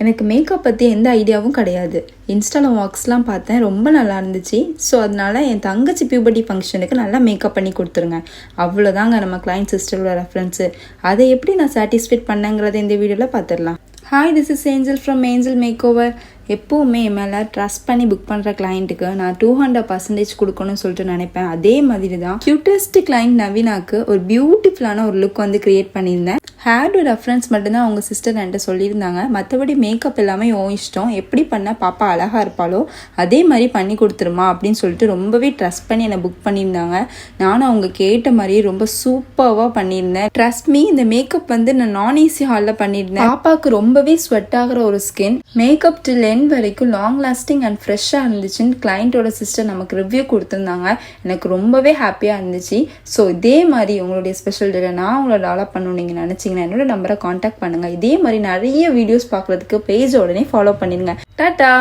எனக்கு மேக்கப் பற்றி எந்த ஐடியாவும் கிடையாது. இன்ஸ்டாவில் ஒர்க்ஸ்லாம் பார்த்தேன், ரொம்ப நல்லா இருந்துச்சு. ஸோ அதனால என் தங்கச்சி பியூபர்ட்டி ஃபங்க்ஷனுக்கு நல்லா மேக்கப் பண்ணி கொடுத்துருங்க. அவ்வளோதாங்க நம்ம கிளைண்ட் சிஸ்டரோட ரெஃபரன்ஸு. அதை எப்படி நான் சாட்டிஸ்ஃபைட் பண்ணேங்கிறத இந்த வீடியோவில் பார்த்துடலாம். Hi, this is Angel from Angel makeover. எப்போவுமே என் மேலே ட்ரஸ்ட் பண்ணி புக் பண்ணுற கிளைண்ட்டுக்கு நான் 200% கொடுக்கணும்னு சொல்லிட்டு நினைப்பேன். அதே மாதிரி தான் க்யூட்டஸ்ட் கிளைண்ட் நவீனாக்கு ஒரு பியூட்டிஃபுல்லான ஒரு லுக் வந்து க்ரியேட் பண்ணியிருந்தேன். ஹேர்டு ரெஃபரன்ஸ் மட்டும்தான் அவங்க சிஸ்டர் என்கிட்ட சொல்லியிருந்தாங்க. மற்றபடி மேக்கப் எல்லாமே ஓ இஷ்டம், எப்படி பண்ணால் பாப்பா அழகாக இருப்பாளோ அதே மாதிரி பண்ணி கொடுத்துருமா அப்படின்னு சொல்லிட்டு ரொம்பவே ட்ரஸ்ட் பண்ணி என்னை புக் பண்ணியிருந்தாங்க. நானும் அவங்க கேட்ட மாதிரியே ரொம்ப சூப்பராக பண்ணியிருந்தேன். ட்ரஸ்ட் மீ, இந்த மேக்கப் வந்து நான் நான் ஏசி ஹாலில் பண்ணியிருந்தேன். பாப்பாவுக்கு ரொம்பவே ஸ்வெட் ஆகிற ஒரு ஸ்கின். மேக்கப் டில் எண்ட் வரைக்கும் லாங் லாஸ்டிங் அண்ட் ஃப்ரெஷ்ஷாக இருந்துச்சுன்னு கிளைண்ட்டோட சிஸ்டர் நமக்கு ரிவ்யூ கொடுத்துருந்தாங்க. எனக்கு ரொம்பவே ஹாப்பியாக இருந்துச்சு. ஸோ இதே மாதிரி உங்களுடைய ஸ்பெஷல் டேல நான் உங்களை டெவலப் பண்ணணும்னு நீங்கள் நினச்சிங்கன்னா என்னோட நம்பரை காண்டாக்ட் பண்ணுங்கள். இதே மாதிரி நிறைய வீடியோஸ் பார்க்குறதுக்கு பேஜ் உடனே ஃபாலோ பண்ணிடுங்க. டாட்டா.